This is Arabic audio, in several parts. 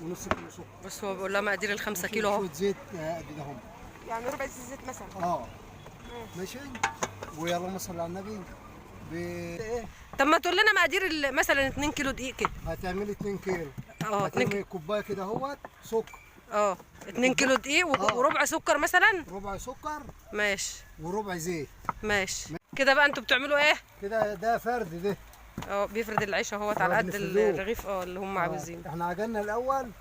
ونص كيلو سكر. بس هو بيقول لها مقادير ال5 كيلو اهو. شويه زيت قد ده هم. يعني ربع زيت مثلا. ماشي. ويلا صل على النبي. ايه؟ طب ما تقول لنا مقادير مثلا 2 كيلو دقيق كده. هتعملي 2 كيلو. 2 كيلو كوبايه كده اهوت سكر. 2 كيلو دقيق وربع سكر مثلا. ربع سكر. ماشي. وربع زيت. ماشي. كده بقى انتوا بتعملوا ايه؟ كده ده فرد ده. بيفرد العيش اهوت على قد الرغيف اللي هم عاوزينه. احنا عجلنا الاول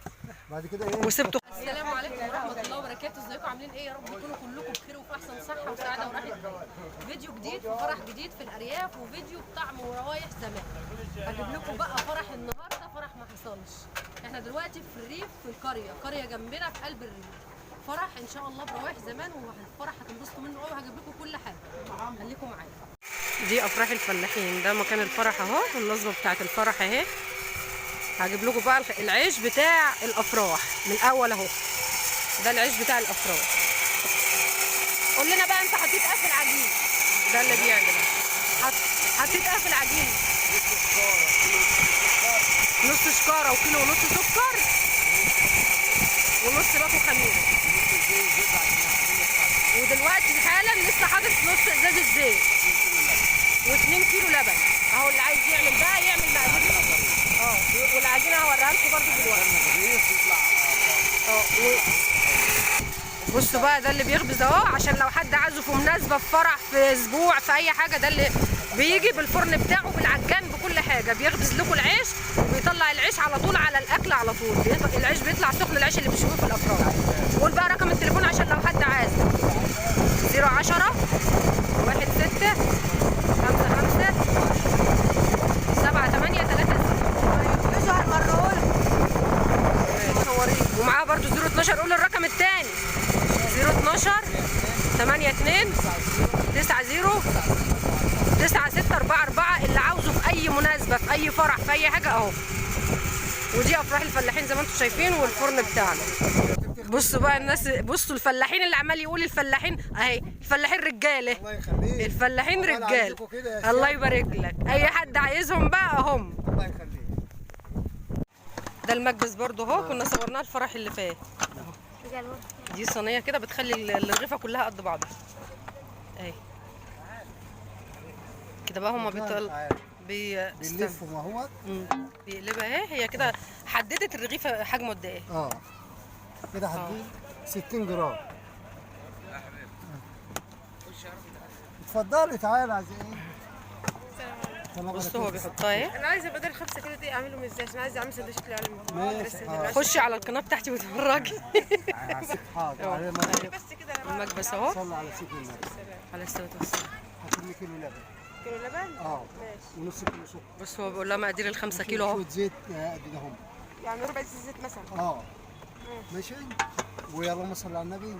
بعد كده ايه وسبته. السلام عليكم ورحمه الله وبركاته، ازيكم عاملين ايه؟ يا رب تكونوا كلكم بخير وفي احسن صحه وسعاده وراحه بال. فيديو جديد وفرح جديد في الارياف، وفيديو بطعم ورايح زمان. هجيب لكم بقى فرح النهارده، فرح ما حصلش. احنا دلوقتي في الريف، في قريه جنبنا في قلب الريف. فرح ان شاء الله بروايح زمان، والفرح هتنبسطوا منه قوي، وهجيب لكم كل حاجه. خليكم معايا. دي افراح الفلاحين، ده مكان الفرح اهو، النصبه بتاعت الفرح اهي. هجيب لكم بقى العيش بتاع الافراح من الاول اهو. ده العيش بتاع الافراح. قول لنا بقى انت حطيت ايه في العجين؟ ده اللي بيعجبك. حطيت ايه في العجين؟ نص شكاره وكيلو ونص سكر ونص باكو خميره. ودلوقتي حالا لسه حاطط نص ازازه زيت و2 كيلو لبن اهو. اللي عايز يعمل بقى يعمل مقادير. والعجينه هوريها لكم برده دلوقتي. بصوا بقى، ده اللي بيخبز اهو، عشان لو حد عايزه في مناسبه، في فرح، في اسبوع، في اي حاجه. ده اللي بيجي بالفرن بتاعه بالعجان بكل حاجه، بيخبز لكم العيش وبيطلع العيش على طول على الاكل على طول. العيش بيطلع سخن، العيش اللي بيشوفوه في الافراح. قول بقى رقم التليفون عشان لو حد عايز. 010 16 55 7830. يظهر مرة. ومعاه برضو 012. قول الرقم الثاني 012 82 90 9644. اللي عاوزه في اي مناسبه، في اي فرح، في اي حاجه اهو. ودي افراح الفلاحين زي ما انتم شايفين، والفرن بتاعنا. بصوا بقى الناس، بصوا الفلاحين اللي عمال يقول الفلاحين اهي. الفلاحين رجاله. الله يخليك. الفلاحين رجاله. الله يبارك لك. اي حد عايزهم بقى هم. الله يخليك. ده المكبس برضو اهو، كنا صورناه الفرح اللي فات. دي صينيه كده بتخلي الرغيفه كلها قد بعضها اهي كده بقى. هما بيلفوا ما هو بيقلبها اهي. هي كده حددت الرغيفه حجمه قد ايه. كده هديه 60 جرام. اتفضلي تعالي. عايزه ايه؟ بصوا هو بيحطها اهي. انا عايزه بدل 5 كيلو دي اعملهم ازاي؟ عشان عايزه اعمل سندوتشات ماشي. خشي على القناه بتاعتي واتفرجي. حاضر. بس كده المكبس اهو. صلي على سيدنا النبي على الصلاه والسلام. هات لي كيلو لبن. كيلو لبن؟ ماشي. ونص كيلو سكر. بس هو بيقول لها مقادير ال5 كيلو اهو. شويه زيت قد ده هم. يعني ربع زيت مثلا. ماشي. ويلا صل على النبي.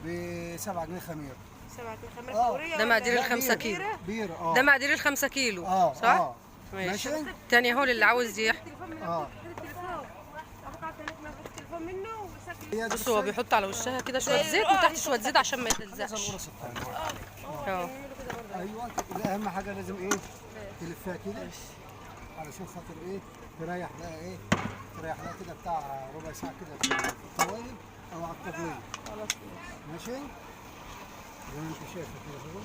ب 7 جنيه خميره. 7 خميره. ده مقادير ال5 كيلو. بير. ده مقادير ال5 كيلو. صح؟ ماشي. تاني اهو اللي عاوز يحكي. بصوا هو بيحط على وشها كده شويه زيت وتحت شويه زيت عشان ما يتلزقش. ايوه. اهم حاجه لازم ايه تلفها كده علشان خاطر ايه تريح بقى كده بتاع ربع ساعه كده في القوالب او على الطبليه. ماشي زي ما انت شايفه كده اهو.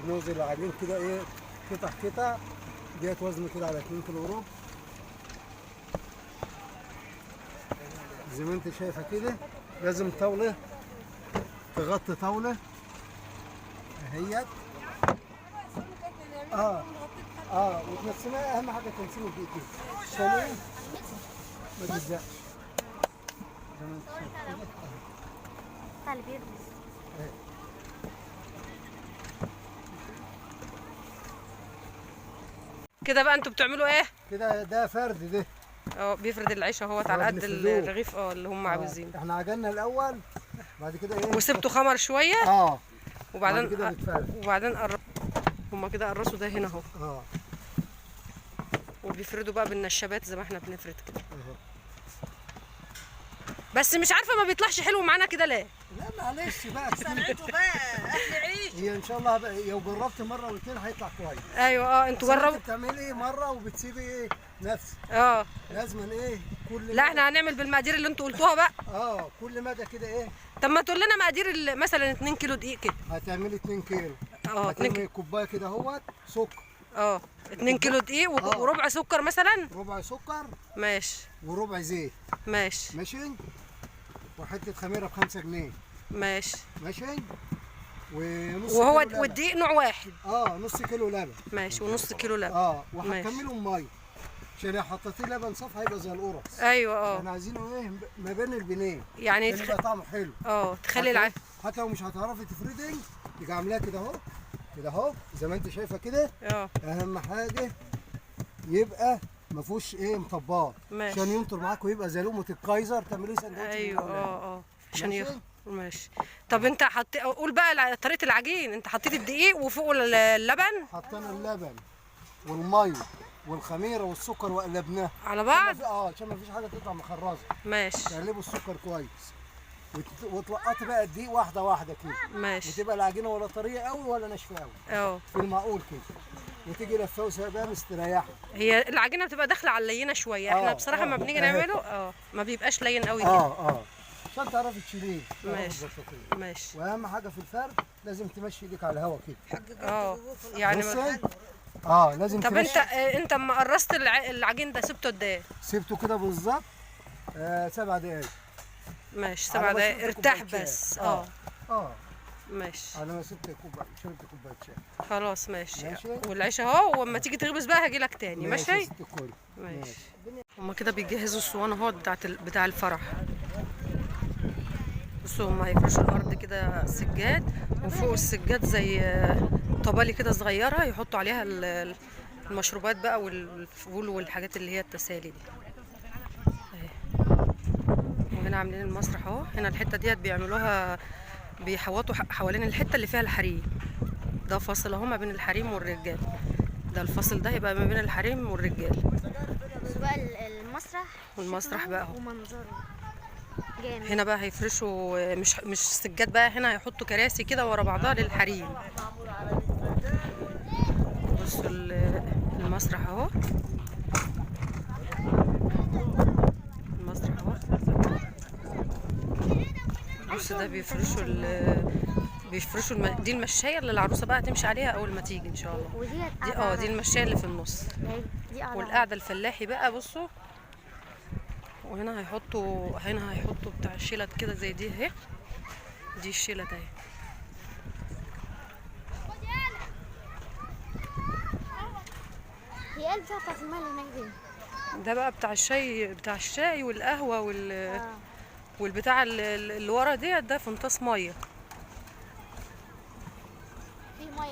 بنوزن عليهم كده ايه قطع ديت وزن كده على 2 كيلو وربع زي ما انت شايفه كده. لازم طاوله تغطي طاوله اهيت. وتنسمها. اهم حاجه تنسمه بايديك عشان ايه ما تلزقش. زي ما انت شايف كده. كده بقى انتوا بتعملوا ايه؟ كده ده فرد ده. بيفرد العيش اهوت على قد الرغيف اللي هم عاوزينه. احنا عجلنا الاول بعد كده ايه وسبته خمر شويه. وبعدين كده وبعدين هم كده قرصوا ده هنا اهو. وبيفردوا بقى بالنشابات زي ما احنا بنفرد كده. بس مش عارفه ما بيطلعش حلو معانا كده ليه؟ لا معلش بقى صنعته بقى اكل عيش. هي ان شاء الله بقى لو جربت مره واثنين هيطلع كويس. ايوه. انتوا جربوا. بتعملي مره وبتسيبي نفس لازم ايه كل لا احنا هنعمل بالمقادير اللي انتوا قلتوها بقى. كل مدى كده ايه. طب ما تقول لنا مقادير مثلا 2 كيلو دقيق كده. هتعملي 2 كيلو. 2 كوبايه كده اهوت سكر. 2 كيلو دقيق وربع سكر مثلا. ربع سكر ماشي. وربع زيت. ماشي. وحته خميره ب5 جنيه. ماشي. ونص وهو كيلو والدقيق نوع واحد. نص كيلو لبن. ماشي. ونص كيلو لبن. وهتكملوا ميه عشان لو حطيتيه لبن صفا هيبقى زي القرص. ايوه. احنا عايزينه ايه ما بين البنين يعني يبقى طعمه حلو. تخلي حتى لو مش هتعرفي تفردي تيجي عاملاها كده اهو كده اهو زي ما انت شايفه كده. اهم حاجه يبقى ما فيهوش ايه مطبات عشان ينطر معاك ويبقى زي لقمه الكايزر تعمليه سندوتش. ايوه عشان ماشي. طب انت قول بقى طريقه العجين. انت حطيت الدقيق وفوق اللبن. حطينا اللبن والميه والخميره والسكر وقلبناها على بعض. عشان ما فيش حاجه تطلع مخرزه. ماشي. تقلبوا السكر كويس وتلقطي بقى الدقيق واحده واحده كده. ماشي. وتبقى العجينه ولا طريه قوي ولا ناشفه قوي. في المعقول كده. وتيجي لفه بقى مستريحه. هي العجينه بتبقى داخله على اللينه شويه. احنا بصراحه ما بنيجي نعمله ما بيبقاش لين قوي كده. عشان تعرفي تشيليه. ماشي. واهم حاجه في الفرد لازم تمشي ايدك على الهواء كده. يعني لازم. طب انت اما قرصت العجين ده سبته قد ايه؟ سبته كده بالظبط 7 دقايق. ماشي. 7 دقايق ارتاح بس. ماشي. انا شربت كوبايه شاي. خلاص ماشي. والعيش اهو واما تيجي تخبز بقى هاجي لك تاني. ماشي. ماشي. هما كده بيجهزوا الصوانه اهو بتاع الفرح. بصوا هما هيفرشوا الارض كده سجاد وفوق السجاد زي طبالي كده صغيره يحطوا عليها المشروبات بقى والفول والحاجات اللي هي التسالي دي. وهنا عاملين المسرح اهو. هنا الحته ديت بيعملوها بيحوطوا حوالين الحته اللي فيها الحريم. ده فاصل اهو ما بين الحريم والرجال. ده الفاصل ده يبقى ما بين الحريم والرجال. بقى المسرح بقى اهو ومنظره جامد. هنا بقى هيفرشوا مش سجاد بقى. هنا هيحطوا كراسي كده ورا بعضها للحريم. بصوا المسرح اهو. المسرح اهو. بص ده بيفرشوا دي المشايه اللي العروسه بقى تمشي عليها اول ما تيجي ان شاء الله. دي المشايه اللي في النص. والقعده الفلاحي بقى. بصوا وهنا هيحطوا بتاع الشيلت كده زي دي اهي. دي الشيلت اهي. هي قلب بتاعت المال هناك دي. ده بقى بتاع الشاي والقهوه والبتاع اللي ورا ديت. ده فنطاس ميه. في ميه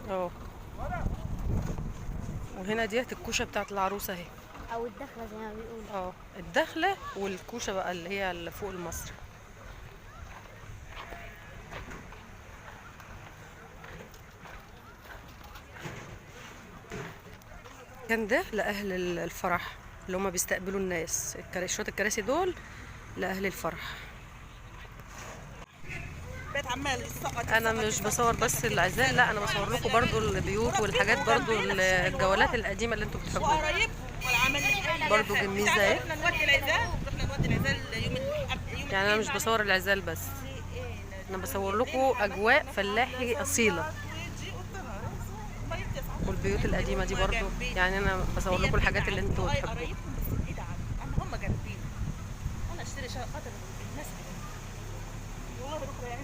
يعني. وهنا ديت الكوشه بتاعت العروسه اهي. او الدخله زي ما بيقولوا. الدخله والكوشه بقى اللي هي اللي فوق المسرح. كان ده لاهل الفرح اللي هم بيستقبلوا الناس. شويه الكراسي دول لاهل الفرح. انا مش بصور بس العزال، لا انا بصور لكم برضو البيوت والحاجات برضو الجولات القديمه اللي انتوا بتحبوها. برضو جميزه اهي. يعني انا مش بصور العزال بس، انا بصور لكم اجواء فلاحي اصيله. والبيوت القديمه دي برضو يعني انا بصور لكم الحاجات اللي انتوا بتحبوها. هم جنبين. انا اشتري شقه الناس والله بكره يعني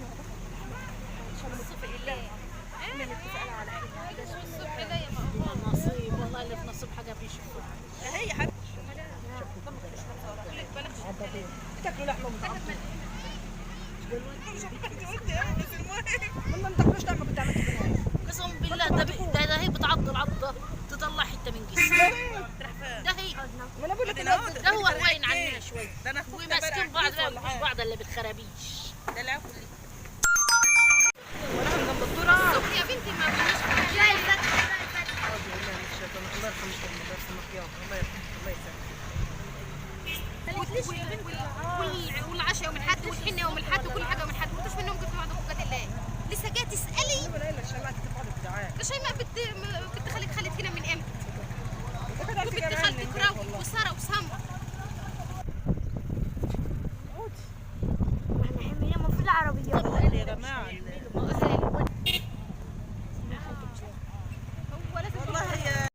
الصبح لله احنا اتفقنا على حاجه الصبح لله يا ماما نصيب والله اللي في نصيب حاجه بيشوفوها هي حاجه تاكلوا لحمه متعبه ما بتاكلوش لحمه بتعمل قسم بالله. ده هي بتعض عضه تطلع حته من جسمها. ده هي ده هو هواين عننا شوي وماسكين بعض مش بعض اللي بالخرابيش. ده لا كل يا بنتي ما بنش جاي والعشاء يوم الاحد والحنه يوم الاحد وكل حاجه يوم الاحد. ما انتوش منهم قلتوا بعض فقط الله لسه جاي تسالي. شيماء بنت خالك خلت هنا